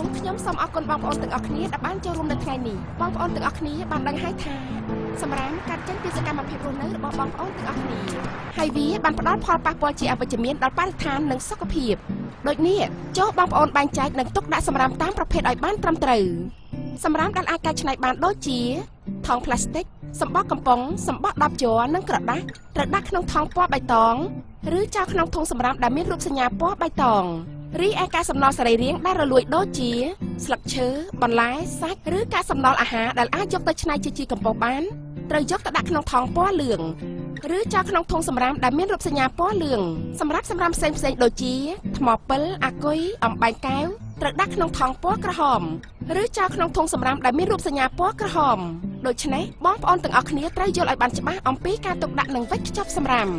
ងខ្ញុំសូមអរគុណបងប្អូនទាំងអស់គ្នាដែលបានចូលរួមនៅថ្ងៃនេះបងប្អូនទាំងអស់គ្នាបានដឹងហើយថាសម្រាប់ការចេញពីសកម្មភាពរស់នៅរបស់បងប្អូនទាំងអស់គ្នាហើយវាបានផ្ដល់ផលប៉ះពាល់ជាអវិជ្ជមានដល់បរិស្ថាននិងសុខភាពដូចនេះចូលបងប្អូនបែងចែកនិងទុកដាក់សម្រាប់តាមប្រភេទឲ្យបានត្រឹមត្រូវសម្រាប់ដែលអាចកែច្នៃបានដូចជាថង់ប្លាស្ទិកសំបកកំប៉ុងសំបក10ជ័រនិងក្រដាសត្រូវដាក់ក្នុងថង់ពណ៌បៃតងឬចោលក្នុងធុងសម្រាប់ដែលមានរូបសញ្ញាពណ៌បៃតងរីឯការសំណល់សរីរាង្គដែលរលួយដូចជាស្លឹកឈើបន្លែសាច់ឬការសំណល់អាហារដែលអាចយកទៅច្នៃជាជីកំប៉ុស្តបានត្រូវយកទៅដាក់ក្នុងថង់ពណ៌លឿងឬចោលក្នុងធុងសម្រាមដែលមានរូបសញ្ញាពណ៌លឿងសម្រាប់សម្រាមផ្សេងៗដូចជាថ្មពិលអាគុយអំបែងកែវត្រូវដាក់ក្នុងថង់ពណ៌ក្រហមឬចោលក្នុងធុងសម្រាមដែលមានរូបសញ្ញាពណ៌ក្រហមដូច្នេះបងប្អូនទាំងអស់គ្នាត្រូវយល់ឲ្យបានច្បាស់អំពីការទុកដាក់និងវេចខ្ចប់សម្រាម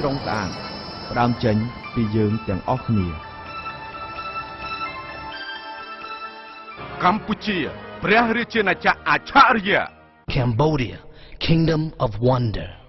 ក្រុងស្អាតផ្ដើមចេញពីយើងទាំងអស់គ្នាកម្ពុជាព្រះរាជាណាចក្រអច្ឆរិយ Cambodia Kingdom of Wonder